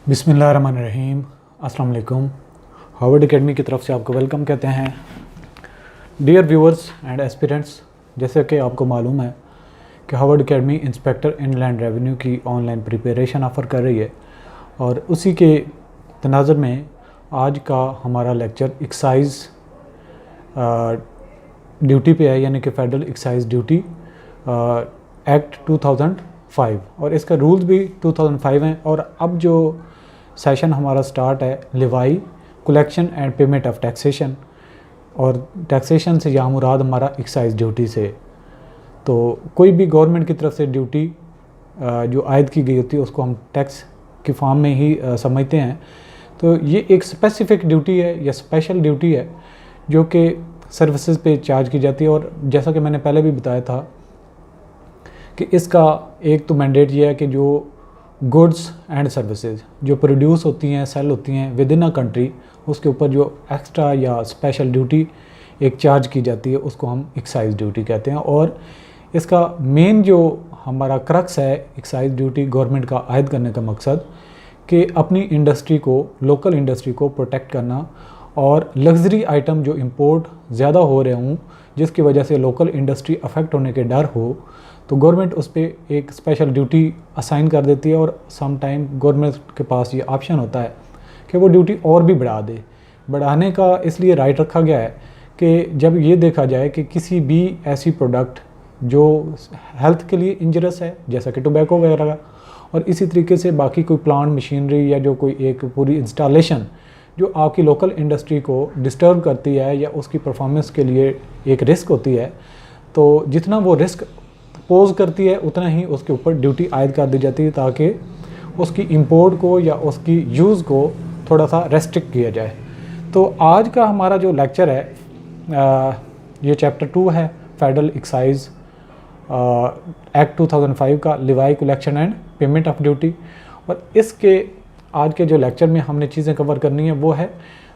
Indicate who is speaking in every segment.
Speaker 1: बिस्मिल्लाहिर्रहमानिर्रहीम। अस्सलाम वालेकुम। हार्वर्ड एकेडमी की तरफ से आपको वेलकम कहते हैं। डियर व्यूअर्स एंड एस्पिरेंट्स, जैसे कि आपको मालूम है कि Harvard academy inspector inland revenue की ऑनलाइन प्रिपरेशन ऑफ़र कर रही है और उसी के तनाज़ुर में आज का हमारा लेक्चर एक्साइज़ ड्यूटी पे है, यानी कि फेडरल एक्साइज़ ड्यूटी एक्ट 2005 और इसका रूल्स भी 2005 हैं। और अब जो सेशन हमारा स्टार्ट है Levi collection and payment of taxation, और टैक्सेशन से या मुराद हमारा एक्साइज़ ड्यूटी से। तो कोई भी गवर्नमेंट की तरफ से ड्यूटी जो आयद की गई होती है उसको हम टैक्स की फॉर्म में ही समझते हैं। तो ये एक स्पेसिफ़िक ड्यूटी है या स्पेशल ड्यूटी है जो कि सर्विसेज पे चार्ज की जाती है। और जैसा कि मैंने पहले भी बताया था कि इसका एक तो मैंडेट ये है कि जो गुड्स एंड सर्विसेज जो प्रोड्यूस होती हैं, सेल होती हैं विद इन अ कंट्री, उसके ऊपर जो एक्स्ट्रा या स्पेशल ड्यूटी एक चार्ज की जाती है उसको हम एक्साइज़ ड्यूटी कहते हैं। और इसका मेन जो हमारा क्रक्स है एक्साइज़ ड्यूटी गवर्नमेंट का आयद करने का मकसद कि अपनी इंडस्ट्री को, लोकल इंडस्ट्री को प्रोटेक्ट करना और लग्जरी आइटम जो इंपोर्ट ज़्यादा हो रहे हों जिसकी वजह से लोकल इंडस्ट्री अफेक्ट होने के डर हो, तो गवर्नमेंट उस पर एक स्पेशल ड्यूटी असाइन कर देती है। और सम टाइम गवर्नमेंट के पास ये ऑप्शन होता है कि वो ड्यूटी और भी बढ़ा दे। बढ़ाने का इसलिए राइट रखा गया है कि जब ये देखा जाए कि किसी भी ऐसी प्रोडक्ट जो हेल्थ के लिए इंजरस है, जैसा कि टोबैको वगैरह, और इसी तरीके से बाकी कोई प्लांट मशीनरी या जो कोई एक पूरी इंस्टॉलेशन जो आपकी लोकल इंडस्ट्री को डिस्टर्ब करती है या उसकी परफॉर्मेंस के लिए एक रिस्क होती है, तो जितना वो रिस्क पोज करती है उतना ही उसके ऊपर ड्यूटी आयद कर दी जाती है ताकि उसकी इंपोर्ट को या उसकी यूज़ को थोड़ा सा रेस्ट्रिक्ट किया जाए। तो आज का हमारा जो लेक्चर है ये चैप्टर 2 है, फेडरल एक्साइज़ एक्ट 2005 का Levi collection and payment of duty. और इसके आज के जो लेक्चर में हमने चीज़ें कवर करनी है वो है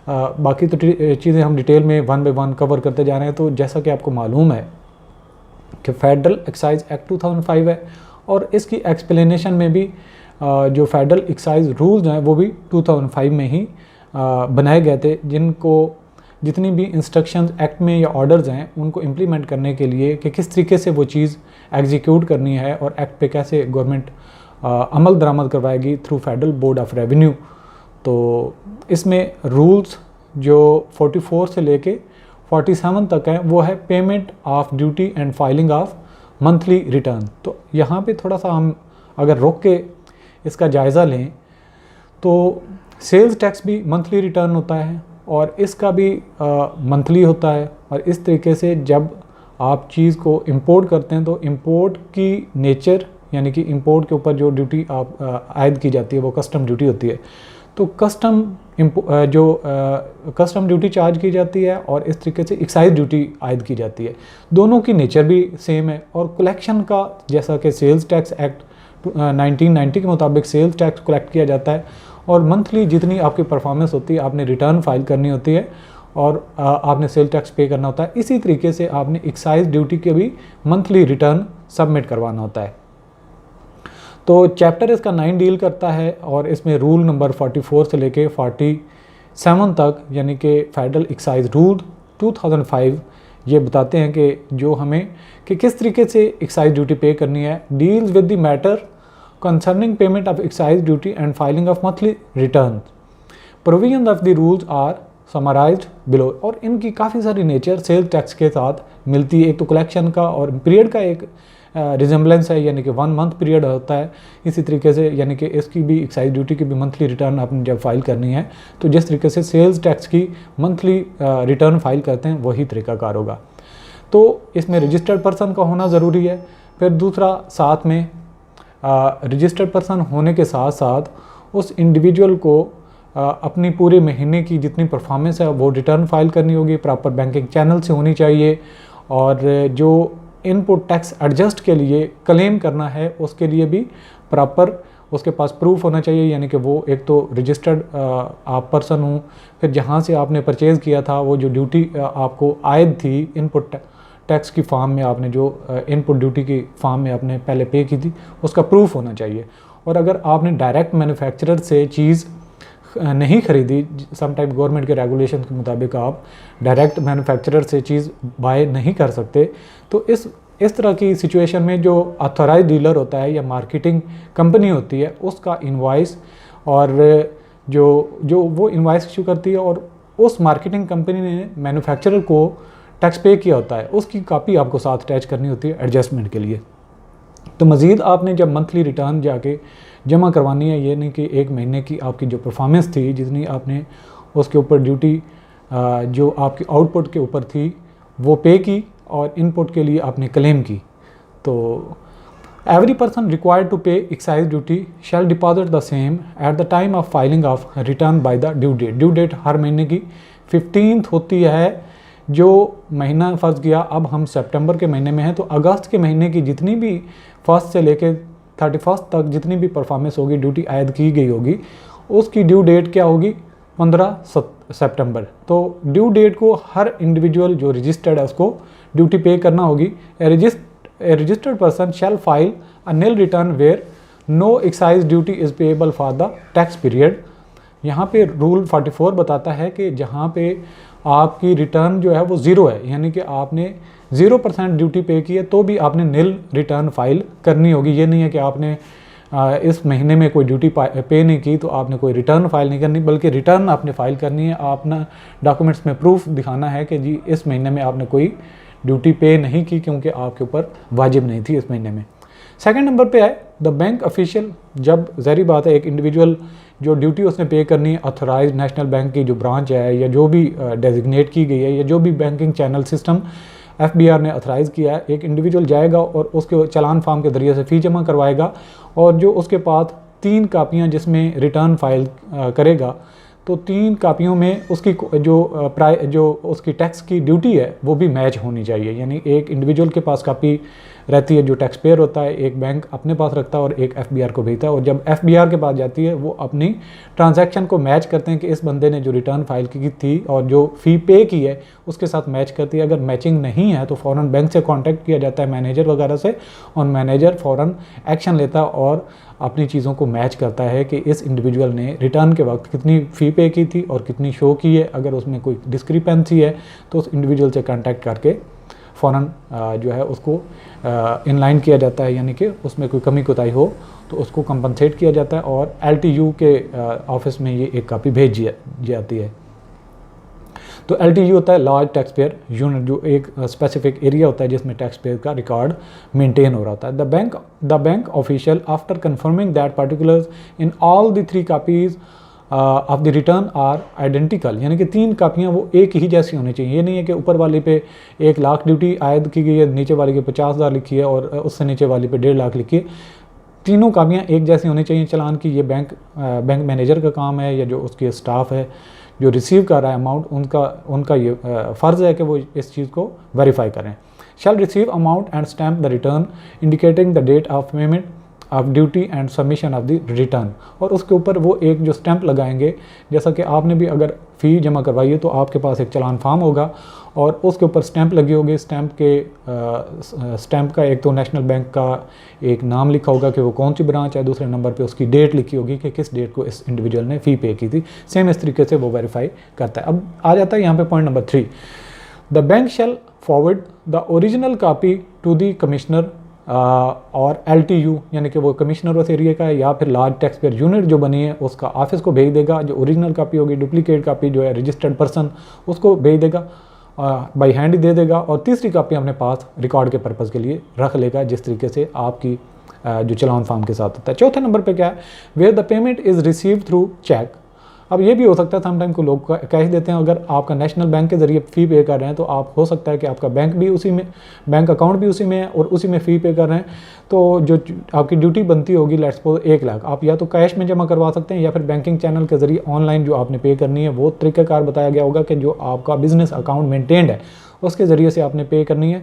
Speaker 1: बाकी तो चीज़ें हम डिटेल में वन बाय वन कवर करते जा रहे हैं। तो जैसा कि आपको मालूम है कि फेडरल एक्साइज़ एक्ट 2005 है और इसकी एक्सप्लेनेशन में भी जो फेडरल एक्साइज़ रूल्स हैं वो भी 2005 में ही बनाए गए थे, जितनी भी इंस्ट्रक्शंस एक्ट में या ऑर्डर्स हैं उनको इम्प्लीमेंट करने के लिए कि किस तरीके से वो चीज़ एग्जीक्यूट करनी है और एक्ट पे कैसे गवर्नमेंट अमल दरामद करवाएगी through federal board of revenue. तो इसमें रूल्स जो 44 से लेके 47 तक है वो है payment of duty and filing of monthly return. तो यहाँ पे थोड़ा सा हम अगर रोक के इसका जायज़ा लें तो सेल्स टैक्स भी मंथली रिटर्न होता है और इसका भी मंथली होता है। और इस तरीके से जब आप चीज़ को इंपोर्ट करते हैं तो इंपोर्ट की नेचर, यानी कि इंपोर्ट के ऊपर जो ड्यूटी आप आयद की जाती है वो कस्टम ड्यूटी होती है। तो कस्टम ड्यूटी चार्ज की जाती है और इस तरीके से एक्साइज ड्यूटी आयद की जाती है। दोनों की नेचर भी सेम है। और कलेक्शन का जैसा कि सेल्स टैक्स एक्ट 1990 के मुताबिक सेल्स टैक्स कलेक्ट किया जाता है और मंथली जितनी आपकी परफॉर्मेंस होती है आपने रिटर्न फाइल करनी होती है और आपने सेल टैक्स पे करना होता है। इसी तरीके से आपने एक्साइज ड्यूटी के भी मंथली रिटर्न सबमिट करवाना होता है। तो चैप्टर इसका 9 डील करता है और इसमें रूल नंबर 44 से लेके 47 तक, यानी कि फेडरल एक्साइज रूल 2005 ये बताते हैं कि जो हमें कि किस तरीके से एक्साइज ड्यूटी पे करनी है। Deals with the matter concerning payment of excise duty and filing of monthly return. Provision of the rules are summarized below. और इनकी काफ़ी सारी नेचर सेल्स टैक्स के साथ मिलती है। एक तो कलेक्शन का और पीरियड का एक रिजेम्बलेंस है, यानी कि 1 मंथ पीरियड होता है। इसी तरीके से यानी कि इसकी भी एक्साइज ड्यूटी की भी मंथली रिटर्न आपने जब फाइल करनी है तो जिस तरीके से सेल्स टैक्स की मंथली रिटर्न फाइल करते हैं वही तरीकाकार होगा। तो इसमें रजिस्टर्ड पर्सन का होना ज़रूरी है। फिर दूसरा साथ में रजिस्टर्ड पर्सन होने के साथ साथ उस इंडिविजुअल को अपनी पूरे महीने की जितनी परफॉर्मेंस है वो रिटर्न फाइल करनी होगी, प्रॉपर बैंकिंग चैनल से होनी चाहिए। और जो इनपुट टैक्स एडजस्ट के लिए क्लेम करना है उसके लिए भी प्रॉपर उसके पास प्रूफ होना चाहिए, यानी कि वो एक तो रजिस्टर्ड आप पर्सन हो, फिर जहाँ से आपने परचेज़ किया था वो जो ड्यूटी आपको आयद थी इनपुट टैक्स की फॉर्म में, आपने जो इनपुट ड्यूटी की फॉर्म में आपने पहले पे की थी उसका प्रूफ होना चाहिए। और अगर आपने डायरेक्ट मैन्युफैक्चरर से चीज़ नहीं ख़रीदी, सम टाइप गवर्नमेंट के रेगुलेशन के मुताबिक आप डायरेक्ट मैन्युफैक्चरर से चीज़ बाय नहीं कर सकते, तो इस तरह की सिचुएशन में जो ऑथराइज डीलर होता है या मार्केटिंग कंपनी होती है उसका इनवॉइस और जो वो इनवॉइस इशू करती है और उस मार्केटिंग कंपनी ने मैन्युफैक्चरर को टैक्स पे किया होता है, उसकी कापी आपको साथ अटैच करनी होती है एडजस्टमेंट के लिए। तो मज़ीद आपने जब मंथली रिटर्न जाके जमा करवानी है, ये नहीं कि एक महीने की आपकी जो परफॉर्मेंस थी, जितनी आपने उसके ऊपर ड्यूटी जो आपकी आउटपुट के ऊपर थी वो पे की और इनपुट के लिए आपने क्लेम की। तो every person required to pay excise duty shall deposit the same at the time of filing of return by the due date. Due date हर महीने की 15th होती है। जो महीना फंस गया, अब हम सितंबर के महीने में हैं, तो अगस्त के महीने की जितनी भी 1 से लेकर 31 तक जितनी भी परफॉर्मेंस होगी, ड्यूटी आयद की गई होगी, उसकी ड्यू डेट क्या होगी? 15 सितंबर। तो ड्यू डेट को हर इंडिविजुअल जो रजिस्टर्ड है उसको ड्यूटी पे करना होगी। A registered person shall file a nil return where no excise duty is payable for the tax period. यहाँ पे रूल 44 बताता है कि जहाँ पे आपकी रिटर्न जो है वो ज़ीरो है, यानी कि आपने 0% ड्यूटी पे की है, तो भी आपने निल रिटर्न फाइल करनी होगी। ये नहीं है कि आपने इस महीने में कोई ड्यूटी पे नहीं की तो आपने कोई रिटर्न फाइल नहीं करनी, बल्कि रिटर्न आपने फाइल करनी है। आपने डॉक्यूमेंट्स में प्रूफ दिखाना है कि जी इस महीने में आपने कोई ड्यूटी पे नहीं की क्योंकि आपके ऊपर वाजिब नहीं थी इस महीने में। सेकंड नंबर पे है द बैंक ऑफिशियल। जब ज़ाहिर बात है एक इंडिविजुअल जो ड्यूटी उसने पे करनी है, अथोराइज नेशनल बैंक की जो ब्रांच है या जो भी डेजिग्नेट की गई है या जो भी बैंकिंग चैनल सिस्टम FBR ने अथोराइज़ किया है, एक इंडिविजुअल जाएगा और उसके चालान फार्म के ज़रिए से फ़ी जमा करवाएगा और जो उसके पास 3 कापियाँ जिसमें रिटर्न फाइल करेगा, तो 3 कापियों में उसकी जो उसकी टैक्स की ड्यूटी है वो भी मैच होनी चाहिए। यानी एक इंडिविजुअल के पास कापी रहती है जो टैक्स पेयर होता है, एक बैंक अपने पास रखता है और एक FBR को भेजता है, और जब FBR के पास जाती है वो अपनी ट्रांजैक्शन को मैच करते हैं कि इस बंदे ने जो रिटर्न फाइल की थी और जो फ़ी पे की है उसके साथ मैच करती है। अगर मैचिंग नहीं है तो फ़ौरन बैंक से कॉन्टैक्ट किया जाता है मैनेजर वगैरह से, और मैनेजर फ़ौरन एक्शन लेता है और अपनी चीज़ों को मैच करता है कि इस इंडिविजुअल ने रिटर्न के वक्त कितनी फ़ी पे की थी और कितनी शो की है। अगर उसमें कोई डिस्क्रिपेंसी है तो उस इंडिविजुअल से कांटेक्ट करके फ़ौरन जो है उसको इनलाइन किया जाता है, यानी कि उसमें कोई कमी कोताही हो तो उसको कंपनसेट किया जाता है और LTU के ऑफिस में ये एक कापी भेज जाती है। तो LTU होता है लार्ज टैक्स पेयर यूनिट, जो एक स्पेसिफिक एरिया होता है जिसमें टैक्स पेयर का रिकॉर्ड मेंटेन हो रहा होता है। The bank official after confirming that particulars in all the 3 copies of the return are identical, यानी कि 3 कापियाँ वो एक ही जैसी होनी चाहिए। ये नहीं है कि ऊपर वाली पे 1 लाख ड्यूटी आयद की गई है, नीचे वाली के 50,000 लिखी है और उससे नीचे वाली पे 1.5 लाख लिखी है। तीनों कापियाँ एक जैसी होनी चाहिए चालान की। ये बैंक मैनेजर का काम है या जो उसके स्टाफ है जो रिसीव कर रहा है अमाउंट, उनका ये फ़र्ज़ है कि वो इस चीज़ को वेरीफाई करें। Shall receive amount and stamp the return indicating the date of payment of duty and submission of the return, और उसके ऊपर वो एक जो स्टैंप लगाएंगे, जैसा कि आपने भी अगर फ़ी जमा करवाई है तो आपके पास एक चालान फार्म होगा और उसके ऊपर स्टैंप लगी होगी। स्टैंप का एक तो नेशनल बैंक का एक नाम लिखा होगा कि वो कौन सी ब्रांच है, दूसरे नंबर पे उसकी डेट लिखी होगी कि किस डेट को इस इंडिविजुअल ने फ़ी पे की थी। सेम इस तरीके से वो वेरीफाई करता है। अब आ जाता है यहाँ पे point number 3, the bank shall forward the original copy to the commissioner और LTU, यानी कि वो कमिश्नर उस एरिया का है या फिर लार्ज टैक्स पेयर यूनिट जो बनी है उसका ऑफिस को भेज देगा। जो ओरिजिनल कापी होगी, डुप्लीकेट कापी जो है रजिस्टर्ड पर्सन उसको भेज देगा, बाई हैंड ही दे देगा, और तीसरी कापी अपने पास रिकॉर्ड के पर्पज़ के लिए रख लेगा, जिस तरीके से आपकी जो चालान फार्म के साथ होता है। चौथे नंबर पे क्या है, where the payment is receive through cheque. अब ये भी हो सकता है समटाइम को लोग कैश देते हैं। अगर आपका नेशनल बैंक के ज़रिए फ़ी पे कर रहे हैं तो आप हो सकता है कि आपका बैंक अकाउंट भी उसी में है और उसी में फ़ी पे कर रहे हैं, तो जो आपकी ड्यूटी बनती होगी लेट्स सपोज 1 लाख, आप या तो कैश में जमा करवा सकते हैं या फिर बैंकिंग चैनल के ज़रिए ऑनलाइन जो आपने पे करनी है वो तरीक़ाकार बताया गया होगा कि जो आपका बिज़नेस अकाउंट मेंटेन्ड है उसके ज़रिए से आपने पे करनी है।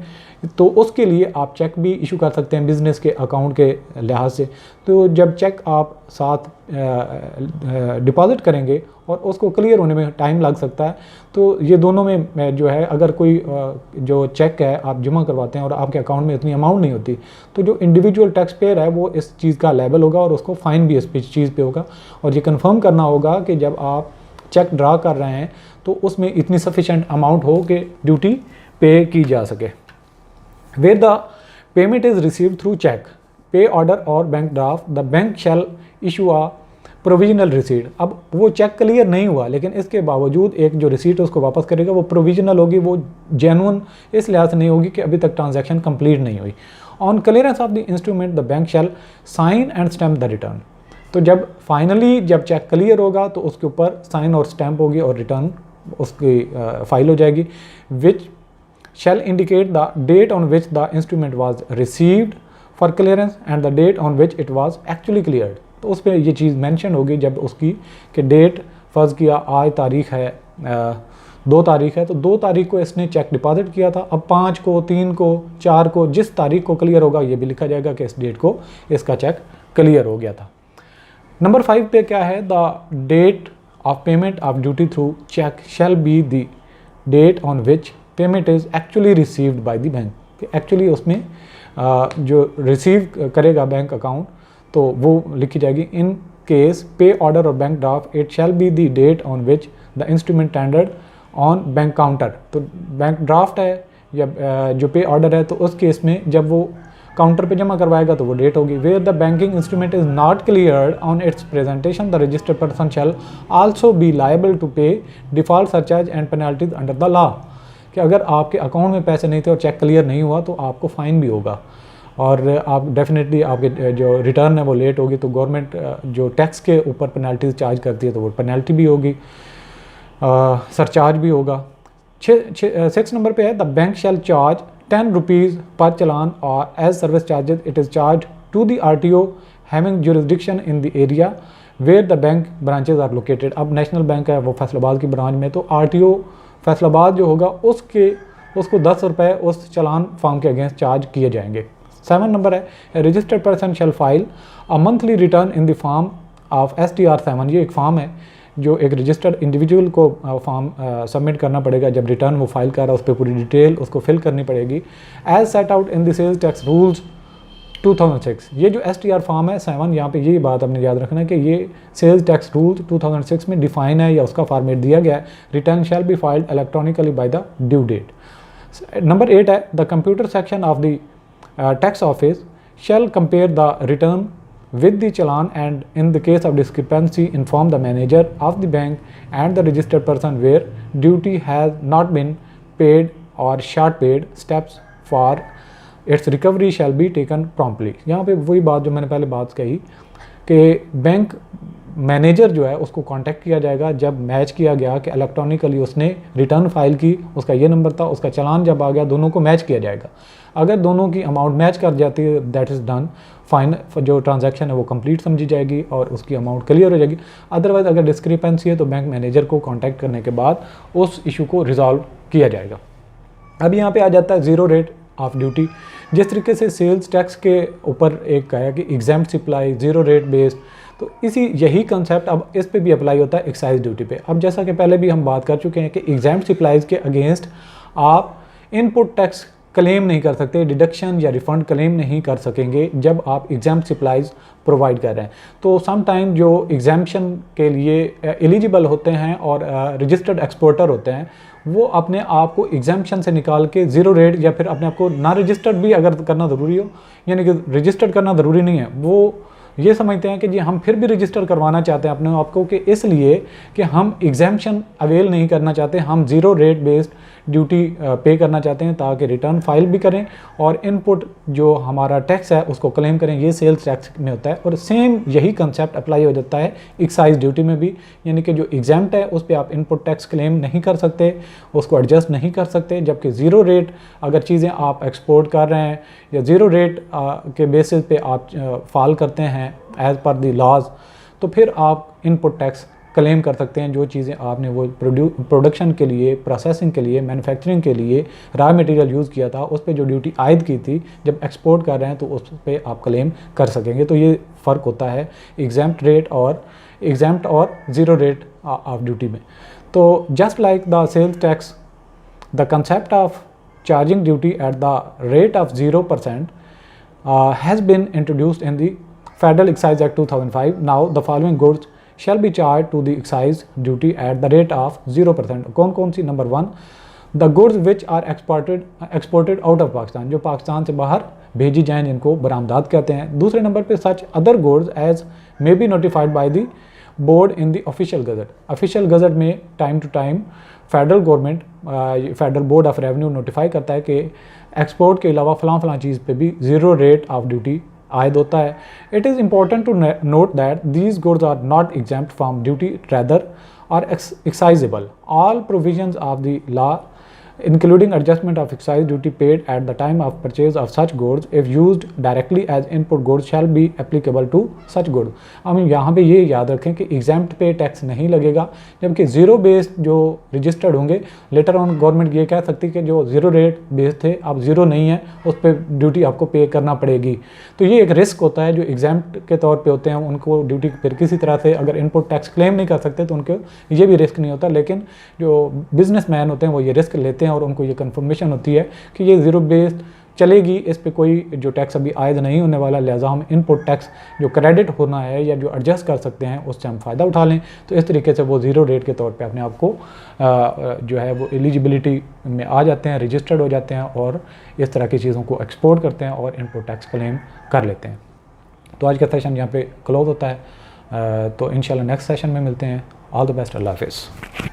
Speaker 1: तो उसके लिए आप चेक भी इशू कर सकते हैं बिज़नेस के अकाउंट के लिहाज से। तो जब चेक आप साथ डिपॉज़िट करेंगे और उसको क्लियर होने में टाइम लग सकता है। तो ये दोनों में जो है, अगर कोई जो चेक है आप जमा करवाते हैं और आपके अकाउंट में इतनी अमाउंट नहीं होती, तो जो इंडिविजुअल टैक्स पेयर है वो इस चीज़ का लायबल होगा और उसको फ़ाइन भी इस चीज़ पे होगा। और ये कंफर्म करना होगा कि जब आप चेक ड्रा कर रहे हैं तो उसमें इतनी सफिशेंट अमाउंट हो कि ड्यूटी पे की जा सके। Where the payment is received through cheque, pay order और bank draft, the bank shall issue a provisional receipt. अब वो चेक क्लियर नहीं हुआ लेकिन इसके बावजूद एक जो रिसीट है उसको वापस करेगा, वो प्रोविजनल होगी, वो जेन्युइन इस लिहाज से नहीं होगी कि अभी तक ट्रांजैक्शन कंप्लीट नहीं हुई। On clearance of the instrument the bank shall sign and stamp the return. तो जब फाइनली जब चेक क्लियर होगा तो उसके ऊपर साइन और स्टैम्प होगी और रिटर्न उसकी फाइल हो जाएगी। Which shall indicate the date on which the instrument was received for clearance and the date on which it was actually cleared. तो उस पर ये चीज़ मेंशन होगी जब उसकी कि डेट फ़र्ज़ किया आज तारीख़ है 2 तारीख़ है, तो 2 तारीख़ को इसने चेक डिपॉजिट किया था। अब 5 को, 3 को, 4 को, जिस तारीख़ को क्लियर होगा ये भी लिखा जाएगा कि इस डेट को इसका चेक क्लियर हो गया था। नंबर 5 पे क्या है, the date of payment of duty through cheque shall be the date on which payment is actually received by the bank. Actually उसमें जो रिसीव करेगा बैंक अकाउंट तो वो लिखी जाएगी। इन केस पे ऑर्डर और bank draft it shall be the date on which the instrument tendered on bank counter. तो bank draft है या जो पे ऑर्डर है तो उस केस में जब वो काउंटर पे जमा करवाएगा तो वो डेट होगी। Where the banking instrument is not cleared on its presentation the registered person shall also be liable to pay default surcharge and penalties under the law. कि अगर आपके अकाउंट में पैसे नहीं थे और चेक क्लियर नहीं हुआ तो आपको फ़ाइन भी होगा और आप डेफिनेटली आपके जो रिटर्न है वो लेट होगी तो गवर्नमेंट जो टैक्स के ऊपर पेनल्टीज चार्ज करती है तो वो पेनल्टी भी होगी, सरचार्ज भी होगा। 6 नंबर पे है the bank shall charge 10 rupees per challan और as service charges it is charge to the RTO having jurisdiction in the area where the bank branches are located. अब नेशनल बैंक है वो फैसलाबाद की ब्रांच में, तो RTO फैसलाबाद जो होगा उसको 10 रुपये उस चलान फॉर्म के अगेंस्ट चार्ज किए जाएंगे। 7 नंबर है registered person shall file a monthly return in the form of STR7। ये एक फॉर्म है जो एक रजिस्टर्ड इंडिविजुअल को फॉर्म सबमिट करना पड़ेगा जब रिटर्न वो फाइल कर रहा है, उस पर पूरी डिटेल उसको फिल करनी पड़ेगी as set out in the sales tax rules 2006। ये जो STR फॉर्म है 7, यहाँ पे ये बात आपने याद रखना है कि ये सेल्स टैक्स रूल्स 2006 में डिफाइन है या उसका फॉर्मेट दिया गया है। Return shall be filed electronically by the due date. Number 8 है the computer section of the tax office shall compare the return with the challan and in the case of discrepancy inform the manager of the bank and the registered person where duty has not been paid or short paid steps for its recovery shall be taken promptly। यहाँ पे वही बात जो मैंने पहले बात कही कि बैंक मैनेजर जो है उसको कांटेक्ट किया जाएगा जब मैच किया गया कि इलेक्ट्रॉनिकली उसने रिटर्न फाइल की, उसका ये नंबर था, उसका चालान जब आ गया, दोनों को मैच किया जाएगा। अगर दोनों की अमाउंट मैच कर जाती है दैट इज़ डन फाइन, जो ट्रांजैक्शन है वो कंप्लीट समझी जाएगी और उसकी अमाउंट क्लियर हो जाएगी। अदरवाइज अगर डिस्क्रिपेंसी है तो बैंक मैनेजर को कांटेक्ट करने के बाद उस इशू को रिजॉल्व किया जाएगा। अब यहाँ पे आ जाता है ज़ीरो रेट ऑफ ड्यूटी। जिस तरीके से सेल्स टैक्स के ऊपर एक कहा कि exempt supply zero rate based, तो यही कंसेप्ट अब इस पे भी अप्लाई होता है एक्साइज ड्यूटी पे। अब जैसा कि पहले भी हम बात कर चुके हैं कि एग्जाम्प्ट सप्लाईज के अगेंस्ट आप इनपुट टैक्स क्लेम नहीं कर सकते, डिडक्शन या रिफंड क्लेम नहीं कर सकेंगे जब आप एग्जाम्प्ट सप्लाईज प्रोवाइड कर रहे हैं। तो सम टाइम जो एग्जाम्पशन के लिए एलिजिबल होते हैं और रजिस्टर्ड एक्सपोर्टर होते हैं वो अपने आप को एग्जाम्पशन से निकाल के ज़ीरो रेट या फिर अपने आप को ना रजिस्टर्ड भी अगर करना ज़रूरी हो, यानी कि रजिस्टर्ड करना ज़रूरी नहीं है, वो ये समझते हैं कि जी हम फिर भी रजिस्टर करवाना चाहते हैं अपने आप को कि इसलिए कि हम एग्जाम्पशन अवेल नहीं करना चाहते, हम ज़ीरो रेट बेस्ड ड्यूटी पे करना चाहते हैं ताकि रिटर्न फाइल भी करें और इनपुट जो हमारा टैक्स है उसको क्लेम करें। ये सेल्स टैक्स में होता है और सेम यही कंसेप्ट अप्लाई हो जाता है एक्साइज ड्यूटी में भी, यानी कि जो एग्जाम्प्ट है उस पर आप इनपुट टैक्स क्लेम नहीं कर सकते, उसको एडजस्ट नहीं कर सकते, जबकि ज़ीरो रेट अगर चीज़ें आप एक्सपोर्ट कर रहे हैं या ज़ीरो रेट के बेसिस पे आप फॉल करते हैं एज़ पर द लॉज, तो फिर आप इनपुट टैक्स क्लेम कर सकते हैं। जो चीज़ें आपने वो प्रोडक्शन के लिए, प्रोसेसिंग के लिए, मैन्युफैक्चरिंग के लिए रॉ मटेरियल यूज़ किया था, उस पे जो ड्यूटी आयद की थी, जब एक्सपोर्ट कर रहे हैं तो उस पे आप क्लेम कर सकेंगे। तो ये फ़र्क होता है एग्जाम्प्ट रेट और ज़ीरो रेट ऑफ ड्यूटी में। तो just like the sales tax, the concept of charging duty at the rate of 0% has been introduced in the Federal Excise Act 2005. Now the following goods shall be charged to the excise duty at the rate of 0%. कौन कौन सी? Number 1, the goods which are exported out of Pakistan, जो पाकिस्तान से बाहर भेजी जाएँ, जिनको बरामदात कहते हैं। दूसरे नंबर पे such other goods as may be notified by the board in the official gazette. official gazette में time to time federal government, federal board of revenue notify करता है कि एक्सपोर्ट के अलावा फ़लाँ चीज़ पे भी ज़ीरो रेट ऑफ ड्यूटी आयद होता है। It is important to note that these goods are not exempt from duty rather are excisable. All provisions of the law including adjustment of excise duty paid at the time of purchase of such goods if used directly as input goods shall be applicable to such goods। हम यहाँ पे ये याद रखें कि exempt पे tax नहीं लगेगा, जबकि ज़ीरो बेस्ड जो रजिस्टर्ड होंगे, लेटर ऑन गवर्नमेंट ये कह सकती है कि जो ज़ीरो रेट बेस्ड थे अब ज़ीरो नहीं है, उस पर ड्यूटी आपको पे करना पड़ेगी। तो ये एक रिस्क होता है। जो एग्जाम्प्ट के तौर पर होते हैं उनको ड्यूटी फिर किसी तरह से अगर इनपुट टैक्स क्लेम नहीं कर सकते तो उनको ये भी रिस्क नहीं होता, लेकिन जो बिजनेस मैन होते हैं वो ये रिस्क लेते हैं और उनको ये कंफर्मेशन होती है कि ये ज़ीरो बेस्ड चलेगी, इस पे कोई जो टैक्स अभी आयद नहीं होने वाला, लिहाजा हम इनपुट टैक्स जो क्रेडिट होना है या जो एडजस्ट कर सकते हैं उससे हम फ़ायदा उठा लें। तो इस तरीके से वो ज़ीरो रेट के तौर पे अपने आप को जो है वो एलिजिबिलिटी में आ जाते हैं, रजिस्टर्ड हो जाते हैं और इस तरह की चीज़ों को एक्सपोर्ट करते हैं और इनपुट टैक्स क्लेम कर लेते हैं। तो आज का सेशन यहाँ पे क्लोज होता है। तो इंशाल्लाह नेक्स्ट सेशन में मिलते हैं। All the best. अल्लाह हाफिज़।